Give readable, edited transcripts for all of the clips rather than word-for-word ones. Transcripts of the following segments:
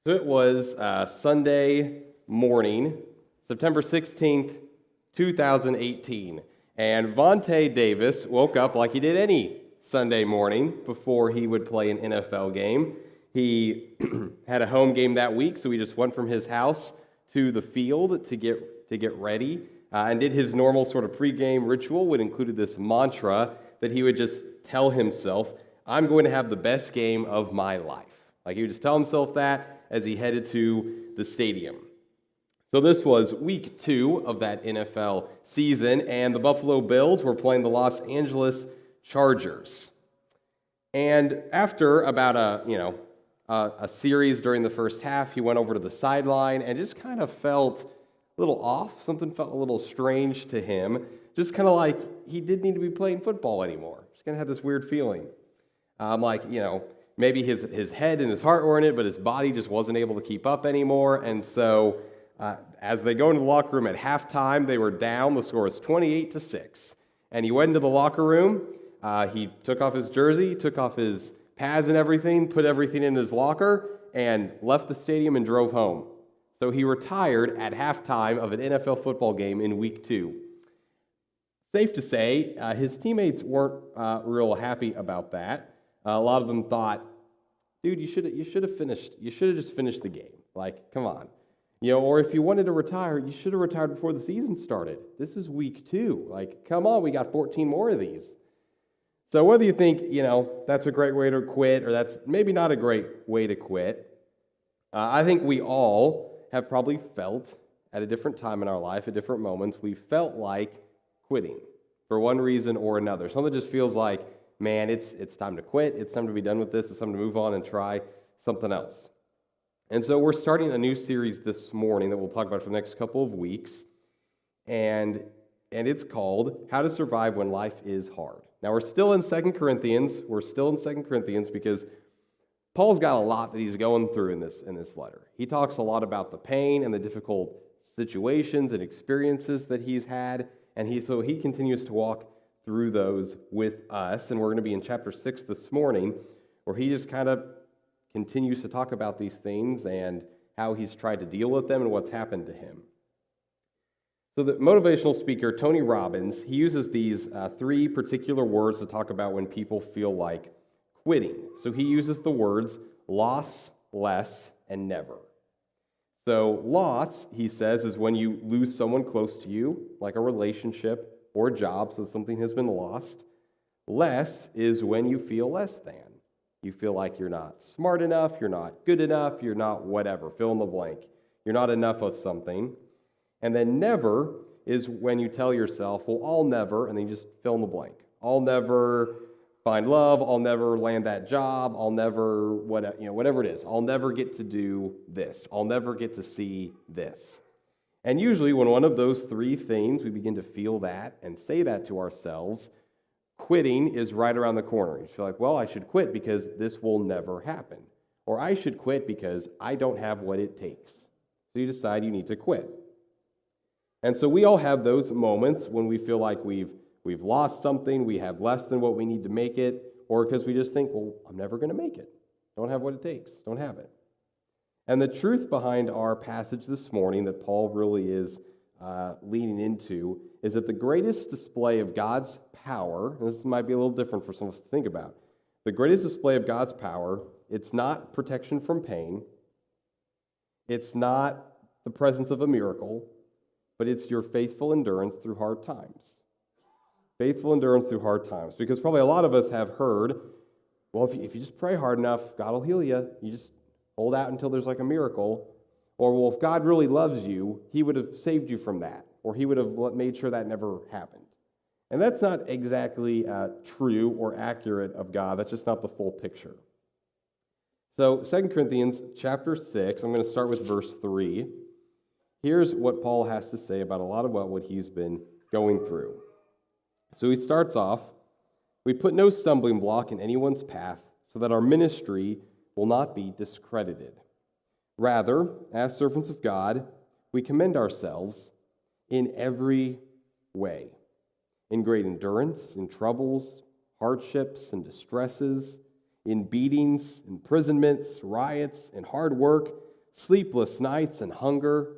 So it was Sunday morning, September 16th, 2018, and Vontae Davis woke up like he did any Sunday morning before he would play an NFL game. He had a home game that week, so he just went from his house to the field to get ready and did his normal sort of pregame ritual, which included this mantra that he would just tell himself, "I'm going to have the best game of my life." Like he would just tell himself that as he headed to the stadium. So this was week 2 of that NFL season, and the Buffalo Bills were playing the Los Angeles Chargers. And after about a series during the first half, he went over to the sideline and just kind of felt a little off. Something felt a little strange to him. Just kind of like he didn't need to be playing football anymore. Just kind of had this weird feeling. Maybe his head and his heart were in it, but his body just wasn't able to keep up anymore. And so as they go into the locker room at halftime, they were down. The score was 28-6. And he went into the locker room. He took off his jersey, took off his pads and everything, put everything in his locker, and left the stadium and drove home. So he retired at halftime of an NFL football game in week 2. Safe to say, his teammates weren't real happy about that. A lot of them thought, "Dude, you should have finished. You should have just finished the game. Like, come on, Or if you wanted to retire, you should have retired before the season started. This is week 2. Like, come on, we got 14 more of these." So whether you think that's a great way to quit or that's maybe not a great way to quit, I think we all have probably felt at a different time in our life, at different moments, we felt like quitting for one reason or another. Something just feels like, man, it's time to quit. It's time to be done with this. It's time to move on and try something else. And so we're starting a new series this morning that we'll talk about for the next couple of weeks. And it's called How to Survive When Life is Hard. Now, we're still in 2 Corinthians. We're still in 2 Corinthians because Paul's got a lot that he's going through in this letter. He talks a lot about the pain and the difficult situations and experiences that he's had. And so he continues to walk through those with us, and we're going to be in chapter 6 this morning, where he just kind of continues to talk about these things and how he's tried to deal with them and what's happened to him. So the motivational speaker, Tony Robbins, he uses these 3 particular words to talk about when people feel like quitting. So he uses the words loss, less, and never. So loss, he says, is when you lose someone close to you, like a relationship or a job, so something has been lost. Less is when you feel less than. You feel like you're not smart enough, you're not good enough, you're not whatever, fill in the blank. You're not enough of something. And then never is when you tell yourself, well, I'll never, and then you just fill in the blank. I'll never find love, I'll never land that job, I'll never, whatever it is. I'll never get to do this. I'll never get to see this. And usually when one of those 3 things, we begin to feel that and say that to ourselves, quitting is right around the corner. You feel like, well, I should quit because this will never happen. Or I should quit because I don't have what it takes. So you decide you need to quit. And so we all have those moments when we feel like we've lost something, we have less than what we need to make it, or because we just think, well, I'm never going to make it. Don't have what it takes. Don't have it. And the truth behind our passage this morning that Paul really is leaning into is that the greatest display of God's power, and this might be a little different for some of us to think about, the greatest display of God's power, it's not protection from pain, it's not the presence of a miracle, but it's your faithful endurance through hard times. Faithful endurance through hard times. Because probably a lot of us have heard, well, if you just pray hard enough, God will heal you. You just hold out until there's like a miracle. Or, well, if God really loves you, he would have saved you from that. Or he would have made sure that never happened. And that's not exactly true or accurate of God. That's just not the full picture. So 2 Corinthians chapter 6, I'm going to start with verse 3. Here's what Paul has to say about a lot of what he's been going through. So he starts off, "We put no stumbling block in anyone's path so that our ministry will not be discredited. Rather, as servants of God, we commend ourselves in every way, in great endurance, in troubles, hardships, and distresses, in beatings, imprisonments, riots, and hard work, sleepless nights and hunger,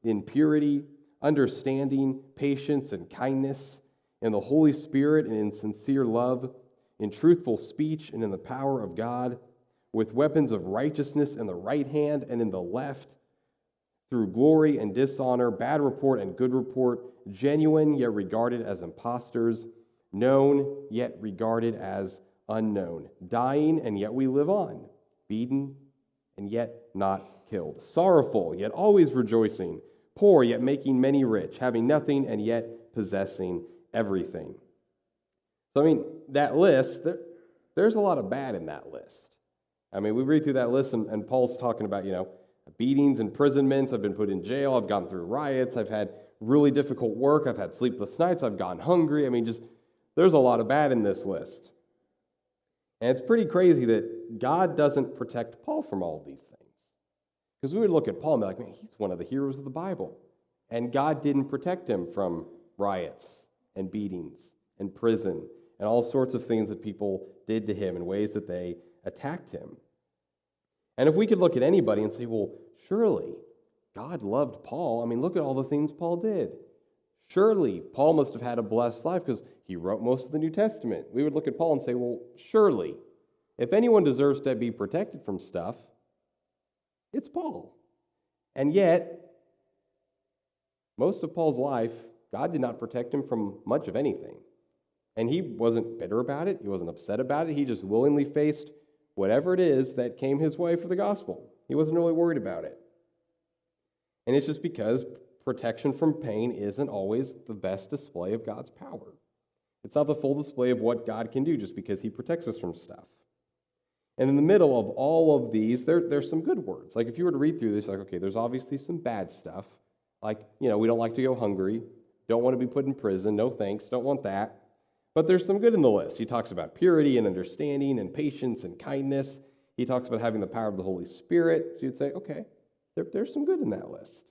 in purity, understanding, patience, and kindness, in the Holy Spirit and in sincere love, in truthful speech and in the power of God, with weapons of righteousness in the right hand and in the left, through glory and dishonor, bad report and good report, genuine yet regarded as impostors, known yet regarded as unknown, dying and yet we live on, beaten and yet not killed, sorrowful yet always rejoicing, poor yet making many rich, having nothing and yet possessing everything. So, I mean, that list, there's a lot of bad in that list. I mean, we read through that list, and Paul's talking about, beatings, imprisonments, I've been put in jail, I've gone through riots, I've had really difficult work, I've had sleepless nights, I've gone hungry. I mean, there's a lot of bad in this list. And it's pretty crazy that God doesn't protect Paul from all of these things. Because we would look at Paul and be like, man, he's one of the heroes of the Bible. And God didn't protect him from riots and beatings and prison and all sorts of things that people did to him in ways that they attacked him. And if we could look at anybody and say, well, surely God loved Paul. I mean, look at all the things Paul did. Surely Paul must have had a blessed life because he wrote most of the New Testament. We would look at Paul and say, well, surely, if anyone deserves to be protected from stuff, it's Paul. And yet, most of Paul's life, God did not protect him from much of anything. And he wasn't bitter about it. He wasn't upset about it. He just willingly faced whatever it is that came his way for the gospel. He wasn't really worried about it. And it's just because protection from pain isn't always the best display of God's power. It's not the full display of what God can do just because he protects us from stuff. And in the middle of all of these, there's some good words. Like if you were to read through this, like, okay, there's obviously some bad stuff. Like, we don't like to go hungry, don't want to be put in prison, no thanks, don't want that. But there's some good in the list. He talks about purity and understanding and patience and kindness. He talks about having the power of the Holy Spirit. So you'd say, okay, there's some good in that list.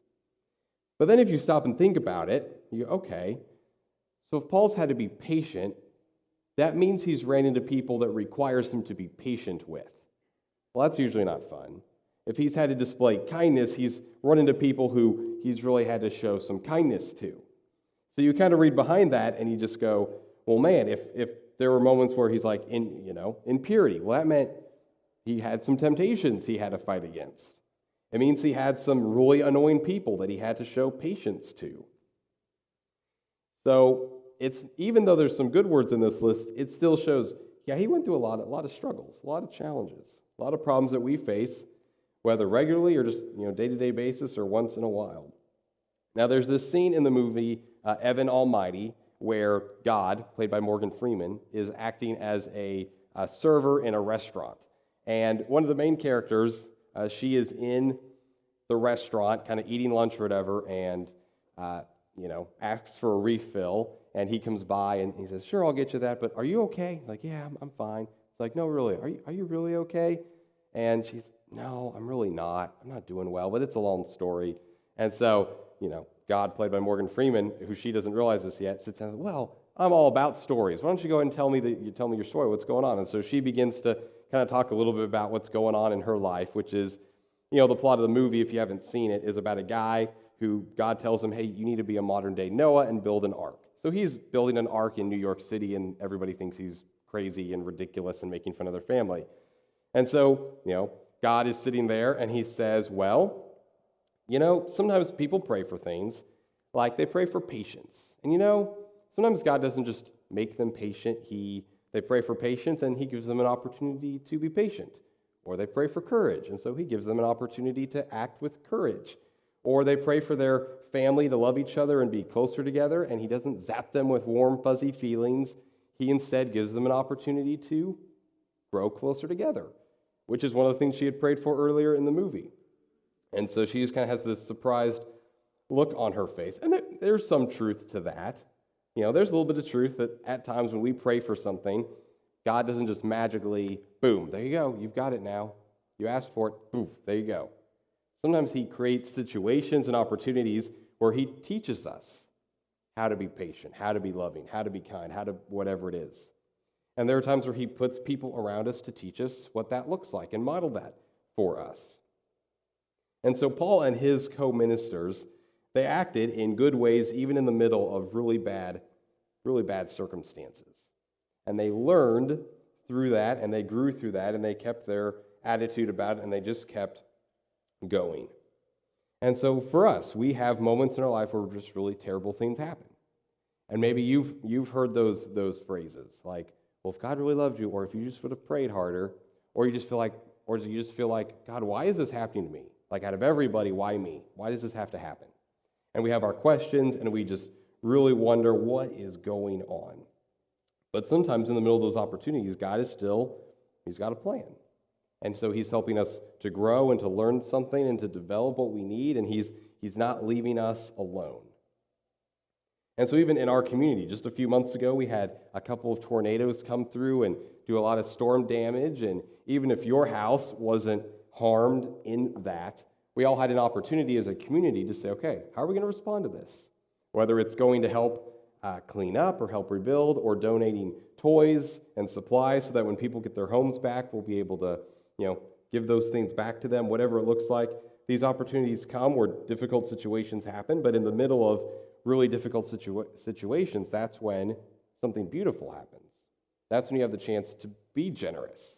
But then if you stop and think about it, you go, okay, so if Paul's had to be patient, that means he's ran into people that requires him to be patient with. Well, that's usually not fun. If he's had to display kindness, he's run into people who he's really had to show some kindness to. So you kind of read behind that and you just go, well, man, if there were moments where he's like in purity, well, that meant he had some temptations he had to fight against. It means he had some really annoying people that he had to show patience to. So it's even though there's some good words in this list, it still shows, yeah, he went through a lot of struggles, a lot of challenges, a lot of problems that we face, whether regularly or just day-to-day basis or once in a while. Now, there's this scene in the movie Evan Almighty where God, played by Morgan Freeman, is acting as a server in a restaurant. And one of the main characters, she is in the restaurant, kind of eating lunch or whatever, and asks for a refill. And he comes by and he says, "Sure, I'll get you that, but are you okay?" He's like, "Yeah, I'm fine." It's like, "No, really, are you really okay?" And she's, "No, I'm really not. I'm not doing well, but it's a long story." And so, God, played by Morgan Freeman, who she doesn't realize this yet, sits down and says, "Well, I'm all about stories. Why don't you go ahead and tell me your story, what's going on?" And so she begins to kind of talk a little bit about what's going on in her life, which is, the plot of the movie, if you haven't seen it, is about a guy who God tells him, "Hey, you need to be a modern-day Noah and build an ark." So he's building an ark in New York City, and everybody thinks he's crazy and ridiculous and making fun of their family. And so, God is sitting there, and he says, well, sometimes people pray for things, like they pray for patience. And sometimes God doesn't just make them patient. They pray for patience, and he gives them an opportunity to be patient. Or they pray for courage, and so he gives them an opportunity to act with courage. Or they pray for their family to love each other and be closer together, and he doesn't zap them with warm, fuzzy feelings. He instead gives them an opportunity to grow closer together, which is one of the things she had prayed for earlier in the movie. And so she just kind of has this surprised look on her face. And there's some truth to that. There's a little bit of truth that at times when we pray for something, God doesn't just magically, boom, there you go, you've got it now. You asked for it, boom, there you go. Sometimes he creates situations and opportunities where he teaches us how to be patient, how to be loving, how to be kind, how to whatever it is. And there are times where he puts people around us to teach us what that looks like and model that for us. And so Paul and his co-ministers, they acted in good ways even in the middle of really bad circumstances. And they learned through that, and they grew through that, and they kept their attitude about it, and they just kept going. And so for us, we have moments in our life where just really terrible things happen. And maybe you've heard those phrases like, well, if God really loved you, or if you just would have prayed harder, or you just feel like, God, why is this happening to me? Like, out of everybody, why me? Why does this have to happen? And we have our questions, and we just really wonder what is going on. But sometimes in the middle of those opportunities, God is still, he's got a plan. And so he's helping us to grow and to learn something and to develop what we need, and he's not leaving us alone. And so even in our community, just a few months ago, we had a couple of tornadoes come through and do a lot of storm damage. And even if your house wasn't harmed in that, we all had an opportunity as a community to say, okay, how are we going to respond to this? Whether it's going to help clean up or help rebuild, or donating toys and supplies so that when people get their homes back, we'll be able to, give those things back to them, whatever it looks like. These opportunities come where difficult situations happen, but in the middle of really difficult situations, that's when something beautiful happens. That's when you have the chance to be generous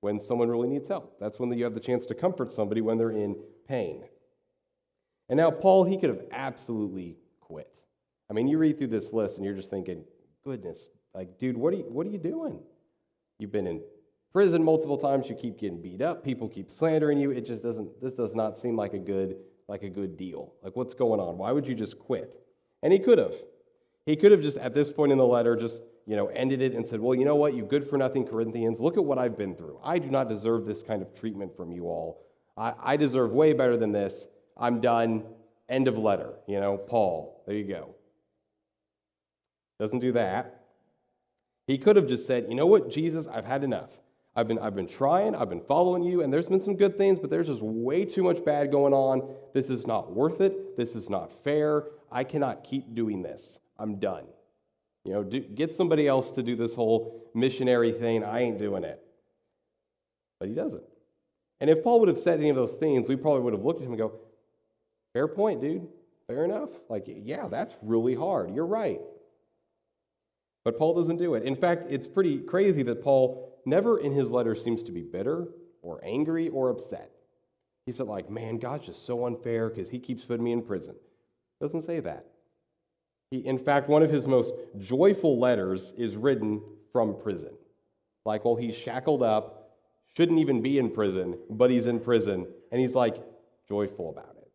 when someone really needs help. That's when you have the chance to comfort somebody when they're in pain. And now Paul, he could have absolutely quit. I mean, you read through this list and you're just thinking, goodness, like, dude, what are you doing? You've been in prison multiple times, you keep getting beat up, people keep slandering you. This does not seem like a good deal. Like, what's going on? Why would you just quit? And he could have. He could have just, at this point in the letter, just, ended it and said, well, you know what, you good-for-nothing Corinthians, look at what I've been through. I do not deserve this kind of treatment from you all. I deserve way better than this. I'm done. End of letter. Paul, there you go. Doesn't do that. He could have just said, you know what, Jesus, I've had enough. I've been trying, I've been following you, and there's been some good things, but there's just way too much bad going on. This is not worth it. This is not fair. I cannot keep doing this. I'm done. Get somebody else to do this whole missionary thing. I ain't doing it. But he doesn't. And if Paul would have said any of those things, we probably would have looked at him and go, fair point, dude. Fair enough. Like, yeah, that's really hard. You're right. But Paul doesn't do it. In fact, it's pretty crazy that Paul never in his letter seems to be bitter or angry or upset. He said, like, man, God's just so unfair because he keeps putting me in prison. Doesn't say that. In fact, one of his most joyful letters is written from prison. Like, well, he's shackled up, shouldn't even be in prison, but he's in prison, and he's like joyful about it.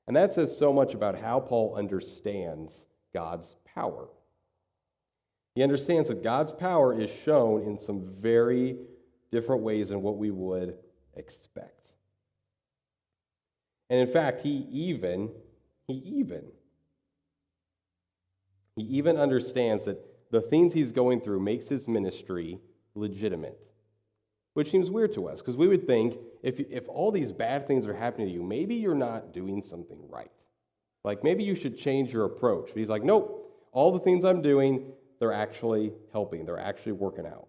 And that says so much about how Paul understands God's power. He understands that God's power is shown in some very different ways than what we would expect. And in fact, he even understands that the things he's going through makes his ministry legitimate, which seems weird to us, because we would think if all these bad things are happening to you, maybe you're not doing something right. Like, maybe you should change your approach. But he's like, nope, all the things I'm doing, they're actually helping. They're actually working out.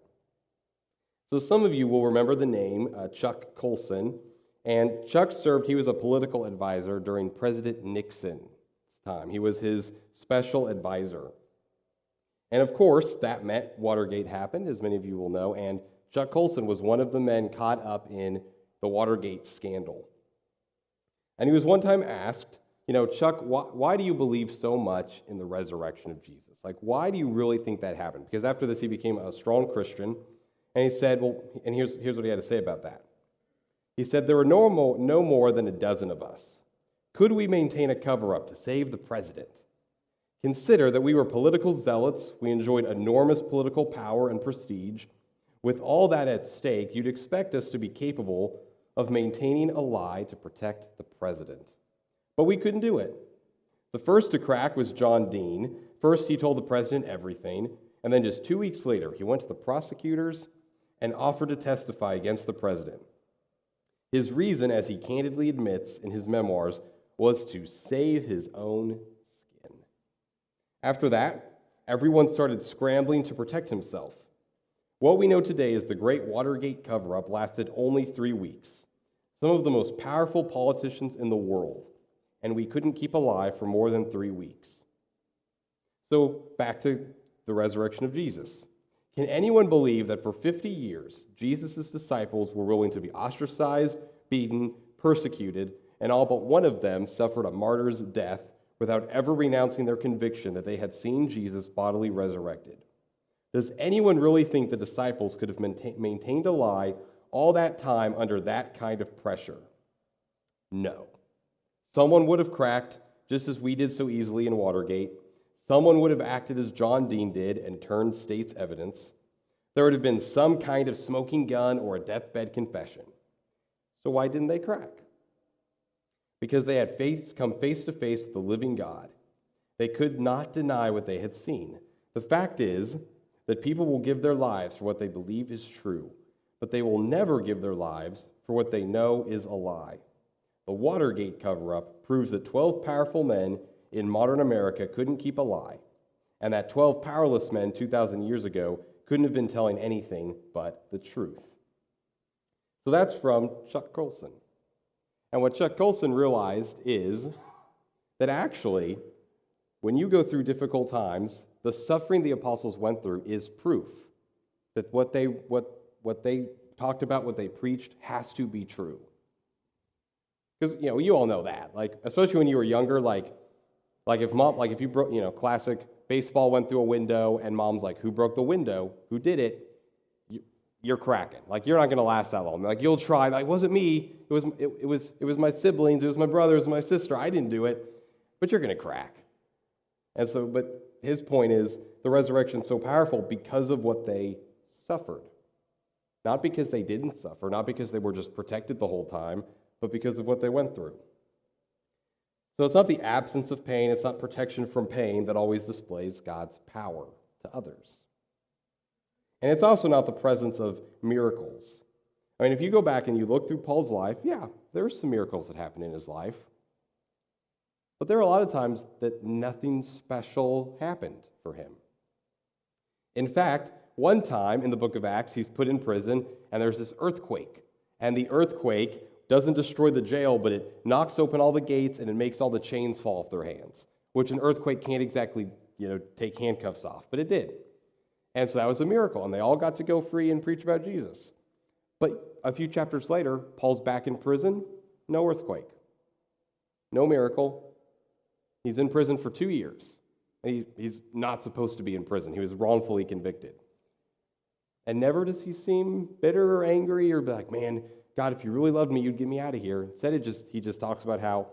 So some of you will remember the name Chuck Colson. And Chuck he was a political advisor during President Nixon's time. He was his special advisor. And of course, that meant Watergate happened, as many of you will know. And Chuck Colson was one of the men caught up in the Watergate scandal. And he was one time asked, Chuck, why do you believe so much in the resurrection of Jesus? Like, why do you really think that happened? Because after this, he became a strong Christian. And he said, well, and here's what he had to say about that. He said, there were no more than a dozen of us. Could we maintain a cover-up to save the president? Consider that we were political zealots. We enjoyed enormous political power and prestige. With all that at stake, you'd expect us to be capable of maintaining a lie to protect the president. But we couldn't do it. The first to crack was John Dean. First, he told the president everything, and then just 2 weeks later, he went to the prosecutors and offered to testify against the president. His reason, as he candidly admits in his memoirs, was to save his own skin. After that, everyone started scrambling to protect himself. What we know today is the Great Watergate cover-up lasted only 3 weeks. some of the most powerful politicians in the world, and we couldn't keep alive for more than 3 weeks. So back to the resurrection of Jesus. Can anyone believe that for 50 years, Jesus' disciples were willing to be ostracized, beaten, persecuted, and all but one of them suffered a martyr's death without ever renouncing their conviction that they had seen Jesus bodily resurrected? Does anyone really think the disciples could have maintained a lie all that time under that kind of pressure? No. Someone would have cracked, just as we did so easily in Watergate. Someone would have acted as John Dean did and turned state's evidence. There would have been some kind of smoking gun or a deathbed confession. So why didn't they crack? Because they had come face to face with the living God. They could not deny what they had seen. The fact is that people will give their lives for what they believe is true, but they will never give their lives for what they know is a lie. The Watergate cover-up proves that 12 powerful men in modern America couldn't keep a lie, and that 12 powerless men 2,000 years ago couldn't have been telling anything but the truth. So that's from Chuck Colson. And what Chuck Colson realized is that actually, when you go through difficult times, the suffering the apostles went through is proof that what they talked about, what they preached, has to be true. Because you all know that, especially when you were younger, if you broke, classic baseball went through a window, and mom's like, "Who broke the window? Who did it?" You're cracking. You're not going to last that long. You'll try. It wasn't me. It was my siblings. It was my brother. It was my sister. I didn't do it. But you're going to crack. And so, but his point is the resurrection's so powerful because of what they suffered, not because they didn't suffer, not because they were just protected the whole time, but because of what they went through. So it's not the absence of pain. It's not protection from pain that always displays God's power to others. And it's also not the presence of miracles. I mean, if you go back and you look through Paul's life, yeah, there's some miracles that happened in his life. But there are a lot of times that nothing special happened for him. In fact, one time in the book of Acts, he's put in prison, and there's this earthquake. And the earthquake doesn't destroy the jail, but it knocks open all the gates, and it makes all the chains fall off their hands, which an earthquake can't exactly, take handcuffs off, but it did. And so that was a miracle, and they all got to go free and preach about Jesus. But a few chapters later, Paul's back in prison, no earthquake, no miracle. He's in prison for 2 years. He's not supposed to be in prison. He was wrongfully convicted. And never does he seem bitter or angry or be like, "Man, God, if you really loved me, you'd get me out of here." Instead, he just talks about how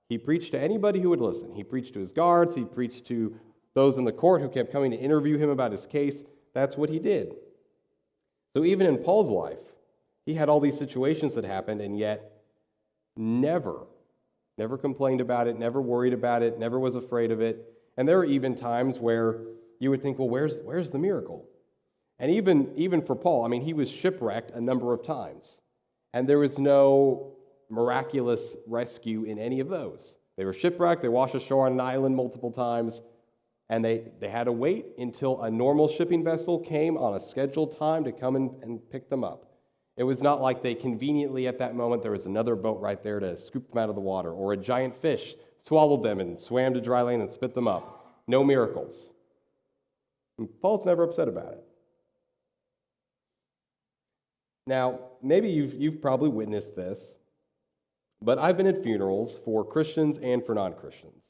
he preached to anybody who would listen. He preached to his guards. He preached to those in the court who kept coming to interview him about his case. That's what he did. So even in Paul's life, he had all these situations that happened, and yet never complained about it, never worried about it, never was afraid of it. And there were even times where you would think, well, where's the miracle? And even for Paul, I mean, he was shipwrecked a number of times, and there was no miraculous rescue in any of those. They were shipwrecked, they washed ashore on an island multiple times, and they had to wait until a normal shipping vessel came on a scheduled time to come and pick them up. It was not like they conveniently at that moment, there was another boat right there to scoop them out of the water, or a giant fish swallowed them and swam to dry land and spit them up. No miracles. And Paul's never upset about it. Now, maybe you've probably witnessed this, but I've been at funerals for Christians and for non-Christians.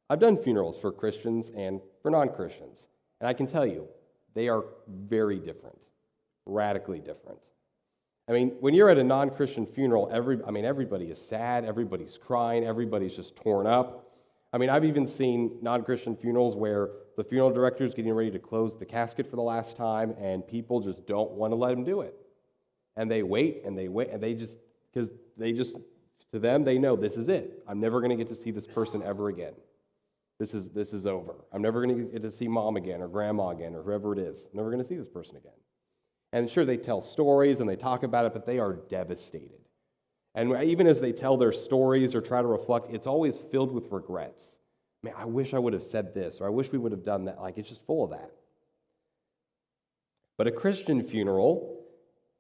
I've done funerals for Christians and for non-Christians, and I can tell you, they are very different, radically different. I mean, when you're at a non-Christian funeral, everybody is sad, everybody's crying, everybody's just torn up. I mean, I've even seen non-Christian funerals where the funeral director is getting ready to close the casket for the last time, and people just don't want to let him do it. And they wait, and because to them, they know this is it. I'm never going to get to see this person ever again. This is over. I'm never going to get to see mom again or grandma again or whoever it is. I'm never going to see this person again. And sure, they tell stories and they talk about it, but they are devastated. And even as they tell their stories or try to reflect, it's always filled with regrets. Man, I wish I would have said this, or I wish we would have done that. It's just full of that. But a Christian funeral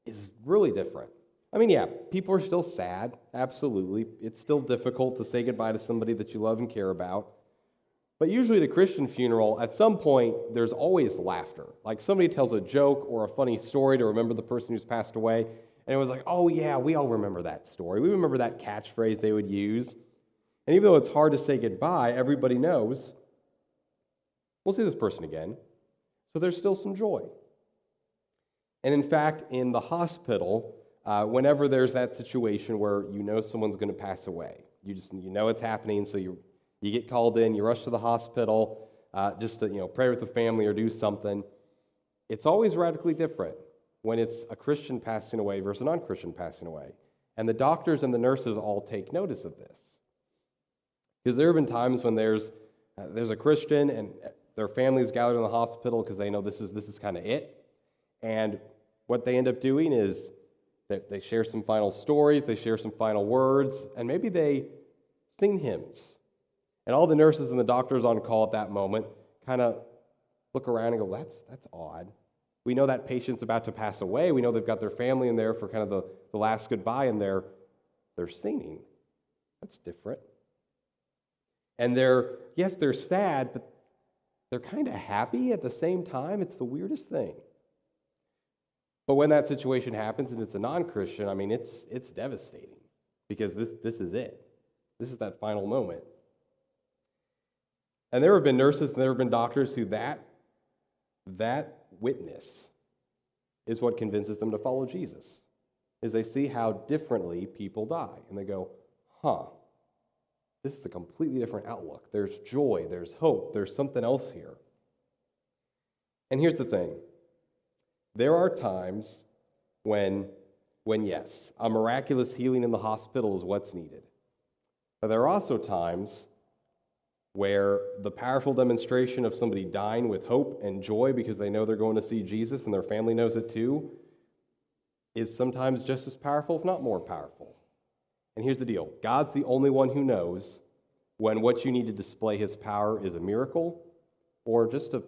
is really different. I mean, yeah, people are still sad, absolutely. It's still difficult to say goodbye to somebody that you love and care about. But usually at a Christian funeral, at some point, there's always laughter. Like somebody tells a joke or a funny story to remember the person who's passed away, and it was like, oh yeah, we all remember that story. We remember that catchphrase they would use. And even though it's hard to say goodbye, everybody knows we'll see this person again. So there's still some joy. And in fact, in the hospital, whenever there's that situation where you know someone's going to pass away, you know it's happening, so you get called in, you rush to the hospital just to pray with the family or do something. It's always radically different when it's a Christian passing away versus a non-Christian passing away. And the doctors and the nurses all take notice of this. Because there have been times when there's a Christian and their family's gathered in the hospital because they know this is kind of it. And what they end up doing is that they share some final stories, they share some final words, and maybe they sing hymns. And all the nurses and the doctors on call at that moment kind of look around and go, that's odd. We know that patient's about to pass away. We know they've got their family in there for kind of the last goodbye, and they're singing. That's different. And they're sad, but they're kind of happy at the same time. It's the weirdest thing. But when that situation happens and it's a non-Christian, I mean, it's devastating because this is it. This is that final moment. And there have been nurses and there have been doctors who that witness is what convinces them to follow Jesus, is they see how differently people die. And they go, this is a completely different outlook. There's joy, there's hope, there's something else here. And here's the thing. There are times when yes, a miraculous healing in the hospital is what's needed. But there are also times where the powerful demonstration of somebody dying with hope and joy because they know they're going to see Jesus and their family knows it too is sometimes just as powerful, if not more powerful. And here's the deal. God's the only one who knows when what you need to display his power is a miracle or just to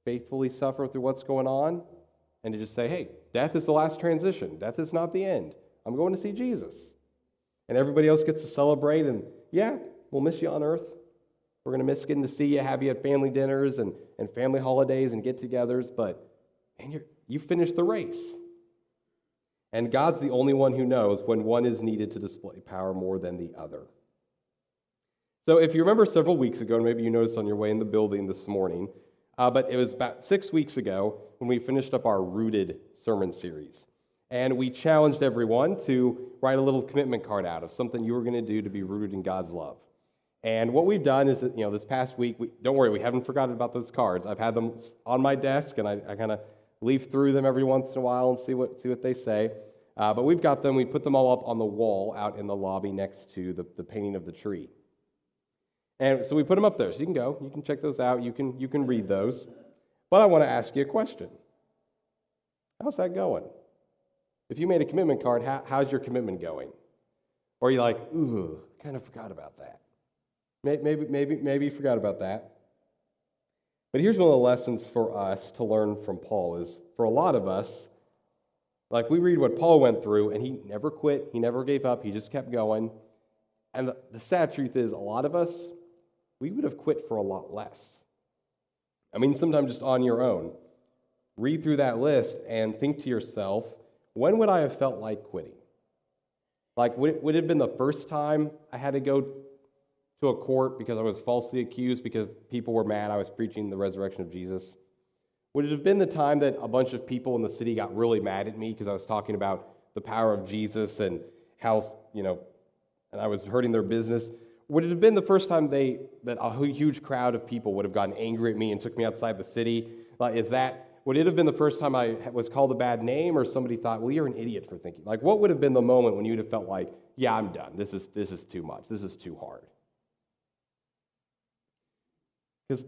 faithfully suffer through what's going on and to just say, hey, death is the last transition. Death is not the end. I'm going to see Jesus. And everybody else gets to celebrate and, yeah, we'll miss you on earth. We're going to miss getting to see you, have you at family dinners and family holidays and get-togethers, but man, you finished the race. And God's the only one who knows when one is needed to display power more than the other. So if you remember several weeks ago, and maybe you noticed on your way in the building this morning, but it was about 6 weeks ago when we finished up our Rooted sermon series. And we challenged everyone to write a little commitment card out of something you were going to do to be rooted in God's love. And what we've done is that, this past week, don't worry, we haven't forgotten about those cards. I've had them on my desk, and I kind of leaf through them every once in a while and see what they say. But we've got them. We put them all up on the wall out in the lobby next to the painting of the tree. And so we put them up there. So you can go. You can check those out. You can read those. But I want to ask you a question. How's that going? If you made a commitment card, how's your commitment going? Or are you like, ooh, kind of forgot about that? Maybe you forgot about that. But here's one of the lessons for us to learn from Paul is, for a lot of us, like we read what Paul went through, and he never quit, he never gave up, he just kept going. And the sad truth is, a lot of us, we would have quit for a lot less. I mean, sometimes just on your own. Read through that list and think to yourself, when would I have felt like quitting? Like, would it have been the first time I had to go to a court because I was falsely accused because people were mad I was preaching the resurrection of Jesus? Would it have been the time that a bunch of people in the city got really mad at me because I was talking about the power of Jesus and how, and I was hurting their business? Would it have been the first time that a huge crowd of people would have gotten angry at me and took me outside the city? Would it have been the first time I was called a bad name, or somebody thought, well, you're an idiot for thinking? Like, what would have been the moment when you'd have felt like, yeah, I'm done. This is too much. This is too hard. Because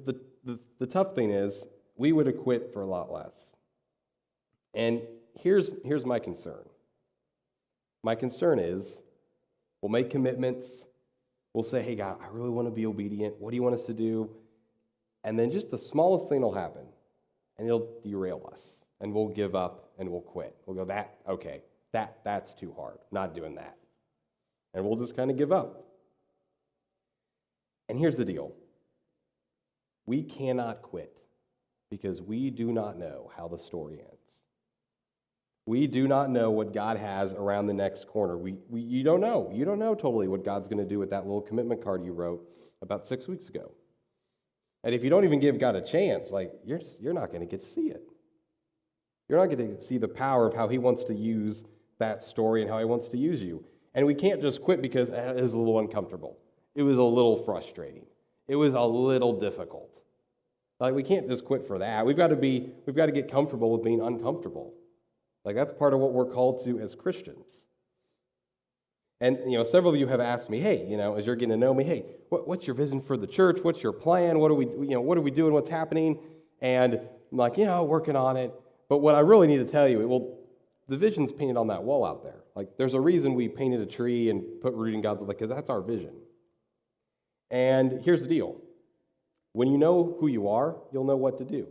the tough thing is, we would have quit for a lot less. And here's my concern. My concern is, we'll make commitments. We'll say, hey, God, I really want to be obedient. What do you want us to do? And then just the smallest thing will happen, and it'll derail us. And we'll give up, and we'll quit. We'll go, okay, That's too hard. Not doing that. And we'll just kind of give up. And here's the deal. We cannot quit because we do not know how the story ends. We do not know what God has around the next corner. You don't know. You don't know totally what God's going to do with that little commitment card you wrote about 6 weeks ago. And if you don't even give God a chance, like you're not going to get to see it. You're not going to see the power of how he wants to use that story and how he wants to use you. And we can't just quit because it was a little uncomfortable. It was a little frustrating. It was a little difficult. Like we can't just quit for that. We've got to get comfortable with being uncomfortable. Like that's part of what we're called to as Christians. And several of you have asked me, hey, as you're getting to know me, hey, what's your vision for the church? What's your plan? What are we doing? What's happening? And I'm like, working on it. But what I really need to tell you, the vision's painted on that wall out there. Like there's a reason we painted a tree and put rooting God's love, because that's our vision. And here's the deal. When you know who you are, you'll know what to do.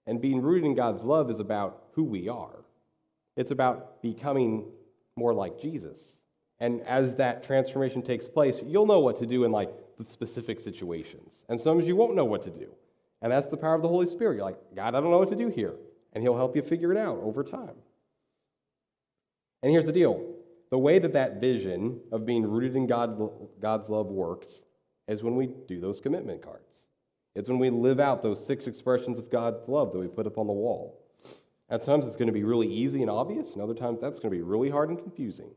And being rooted in God's love is about who we are. It's about becoming more like Jesus. And as that transformation takes place, you'll know what to do in like the specific situations. And sometimes you won't know what to do. And that's the power of the Holy Spirit. You're like, God, I don't know what to do here. And he'll help you figure it out over time. And here's the deal. The way that vision of being rooted in God's love works is when we do those commitment cards. It's when we live out those 6 expressions of God's love that we put up on the wall. At times it's going to be really easy and obvious, and other times that's going to be really hard and confusing.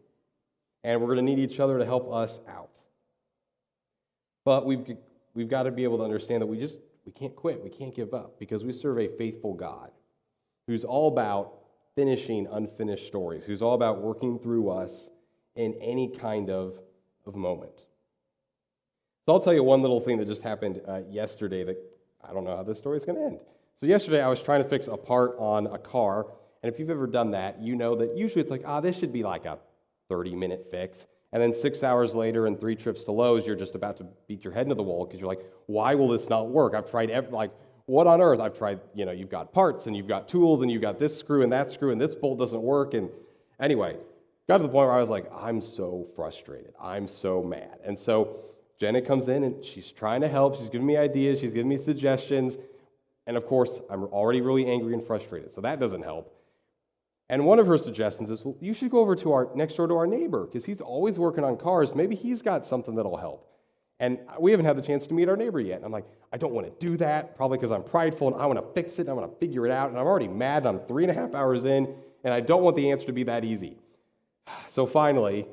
And we're going to need each other to help us out. But we've got to be able to understand that we can't quit, we can't give up, because we serve a faithful God who's all about finishing unfinished stories, who's all about working through us in any kind of moment. So I'll tell you one little thing that just happened yesterday that I don't know how this story is going to end. So yesterday I was trying to fix a part on a car, and if you've ever done that, you know that usually it's like, this should be like a 30-minute fix. And then 6 hours later and 3 trips to Lowe's, you're just about to beat your head into the wall because you're like, why will this not work? I've tried, what on earth? I've tried, you've got parts and you've got tools and you've got this screw and this bolt doesn't work. And anyway, got to the point where I was like, I'm so frustrated. I'm so mad. And so Jenna comes in and she's trying to help. She's giving me ideas. She's giving me suggestions. And of course, I'm already really angry and frustrated. So that doesn't help. And one of her suggestions is, well, you should go over to next door to our neighbor because he's always working on cars. Maybe he's got something that'll help. And we haven't had the chance to meet our neighbor yet. And I'm like, I don't want to do that, probably because I'm prideful and I want to fix it. I want to figure it out. And I'm already mad. I'm 3.5 hours in, and I don't want the answer to be that easy. So finally,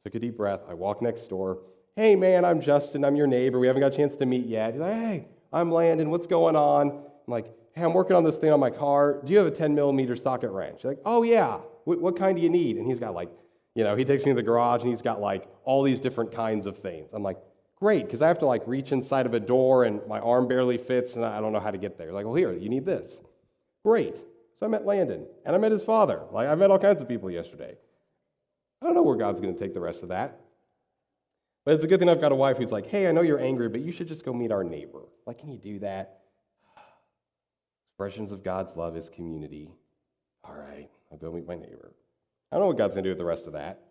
took a deep breath. I walked next door. Hey, man, I'm Justin. I'm your neighbor. We haven't got a chance to meet yet. He's like, hey, I'm Landon. What's going on? I'm like, hey, I'm working on this thing on my car. Do you have a 10-millimeter socket wrench? He's like, oh, yeah. What kind do you need? And he's got he takes me to the garage, and he's got all these different kinds of things. I'm like, great, because I have to reach inside of a door, and my arm barely fits, and I don't know how to get there. He's like, well, here, you need this. Great. So I met Landon, and I met his father. I met all kinds of people yesterday. I don't know where God's going to take the rest of that. But it's a good thing I've got a wife who's like, hey, I know you're angry, but you should just go meet our neighbor. Can you do that? Expressions of God's love is community. All right, I'll go meet my neighbor. I don't know what God's going to do with the rest of that.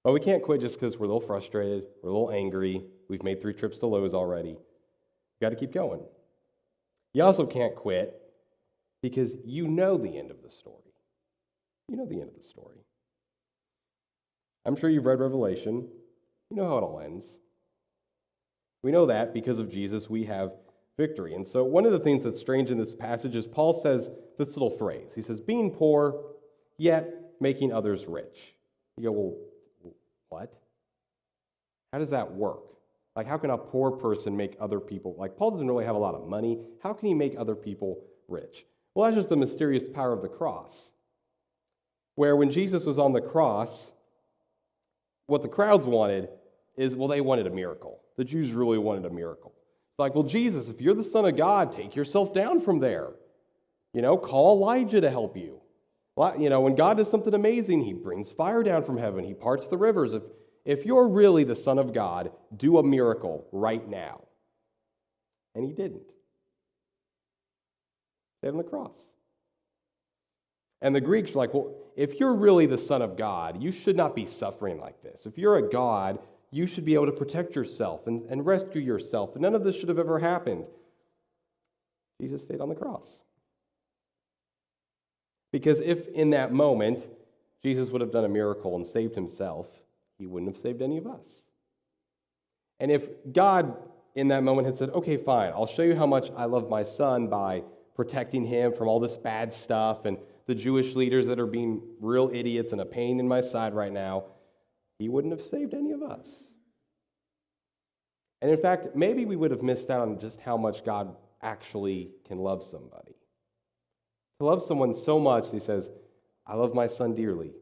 But we can't quit just because we're a little frustrated, we're a little angry, we've made 3 trips to Lowe's already. We've got to keep going. You also can't quit because you know the end of the story. You know the end of the story. I'm sure you've read Revelation. You know how it all ends. We know that because of Jesus, we have victory. And so one of the things that's strange in this passage is Paul says this little phrase. He says, being poor, yet making others rich. You go, well, what? How does that work? How can a poor person make other people, Paul doesn't really have a lot of money. How can he make other people rich? Well, that's just the mysterious power of the cross. Where when Jesus was on the cross, what the crowds wanted is, they wanted a miracle. The Jews really wanted a miracle. It's well, Jesus, if you're the Son of God, take yourself down from there. Call Elijah to help you. When God does something amazing, he brings fire down from heaven. He parts the rivers. If you're really the Son of God, do a miracle right now. And he didn't. Stayed on the cross. And the Greeks were like, well, if you're really the Son of God, you should not be suffering like this. If you're a God, you should be able to protect yourself and rescue yourself. And none of this should have ever happened. Jesus stayed on the cross. Because if in that moment Jesus would have done a miracle and saved himself, he wouldn't have saved any of us. And if God in that moment had said, okay, fine, I'll show you how much I love my son by protecting him from all this bad stuff and the Jewish leaders that are being real idiots and a pain in my side right now, he wouldn't have saved any of us. And in fact, maybe we would have missed out on just how much God actually can love somebody. To love someone so much, he says, I love my son dearly,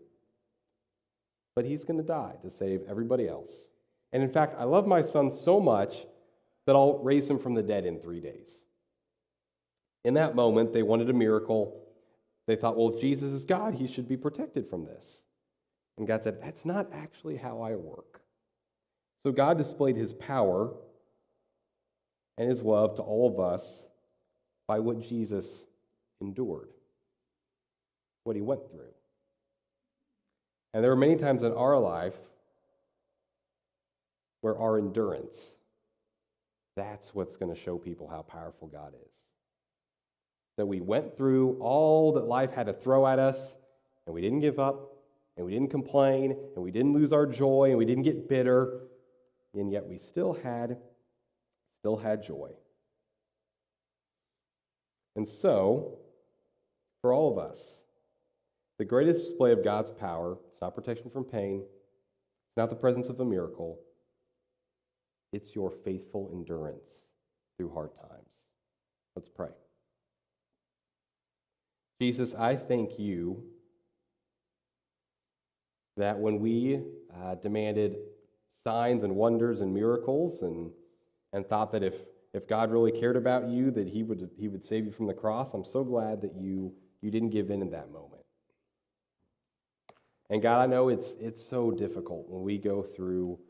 but he's going to die to save everybody else. And in fact, I love my son so much that I'll raise him from the dead in 3 days. In that moment, they wanted a miracle. They thought, well, if Jesus is God, he should be protected from this. And God said, that's not actually how I work. So God displayed his power and his love to all of us by what Jesus endured, what he went through. And there are many times in our life where our endurance, that's what's going to show people how powerful God is. That we went through all that life had to throw at us, and we didn't give up, and we didn't complain, and we didn't lose our joy, and we didn't get bitter, and yet we still had joy. And so, for all of us, the greatest display of God's power, it's not protection from pain, it's not the presence of a miracle, it's your faithful endurance through hard times. Let's pray. Jesus, I thank you that when we demanded signs and wonders and miracles and thought that if God really cared about you, that he would save you from the cross, I'm so glad that you didn't give in that moment. And God, I know it's so difficult when we go through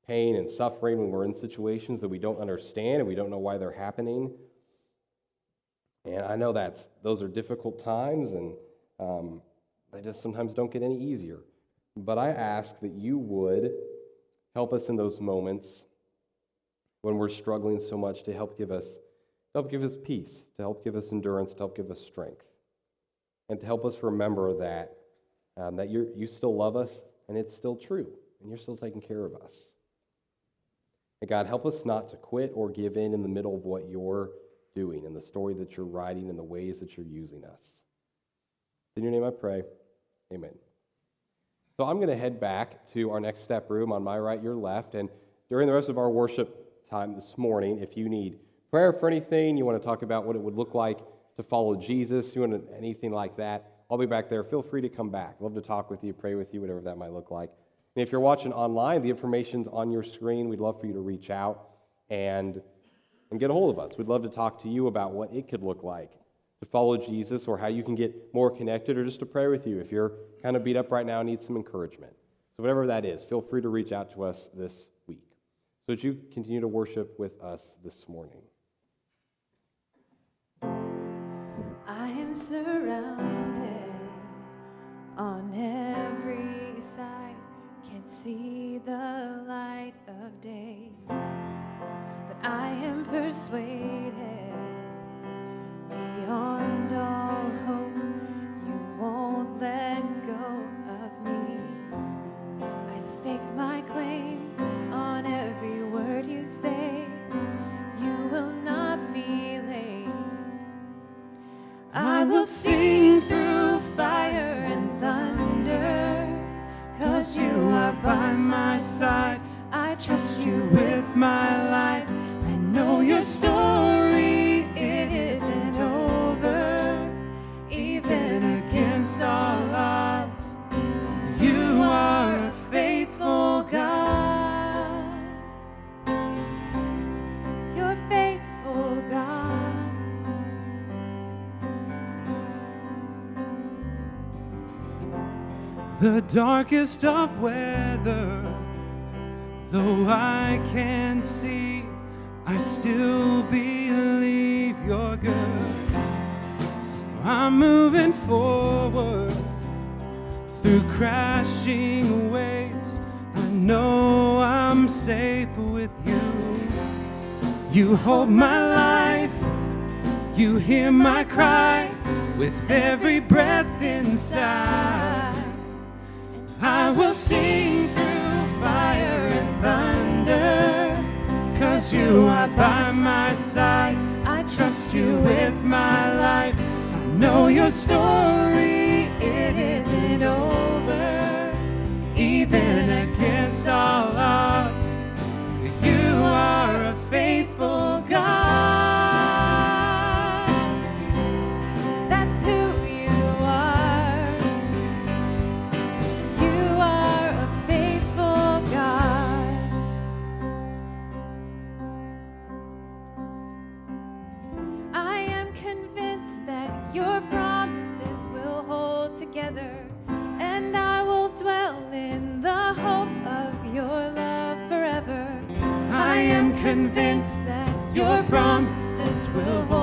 pain and suffering, when we're in situations that we don't understand and we don't know why they're happening. And I know those are difficult times, and they just sometimes don't get any easier. But I ask that you would help us in those moments when we're struggling so much to help give us peace, to help give us endurance, to help give us strength, and to help us remember that you still love us, and it's still true, and you're still taking care of us. And God, help us not to quit or give in the middle of what you're doing and the story that you're writing and the ways that you're using us. In your name I pray, amen. So I'm going to head back to our next step room on my right, your left, and during the rest of our worship time this morning, if you need prayer for anything, you want to talk about what it would look like to follow Jesus, you want anything like that, I'll be back there. Feel free to come back. I'd love to talk with you, pray with you, whatever that might look like. And if you're watching online, the information's on your screen. We'd love for you to reach out and get a hold of us. We'd love to talk to you about what it could look like to follow Jesus, or how you can get more connected, or just to pray with you if you're kind of beat up right now and need some encouragement. So whatever that is, feel free to reach out to us this week. So would you continue to worship with us this morning? I am surrounded on every side, can't see the light of day, but I am persuaded beyond all hope you won't let go of me. I stake my claim on every word you say, you will not be late. I will sing through fire and thunder, 'cause you are by my side. I trust you with my life. I know your story, it isn't over. Even against all odds, you are a faithful God. You're faithful God. The darkest of weather, though I can't see, I still believe you're good. So I'm moving forward through crashing waves. I know I'm safe with you. You hold my life, you hear my cry with every breath inside. I will sing through fire and thunder, 'cause you are by my side. I trust you with my life. I know your story, it isn't over. Even against all odds, you are a faithful God. That's who you are. You are a faithful God. I am convinced that your promises will hold together, and I will dwell in the hope of your love forever. I am convinced that your promises will hold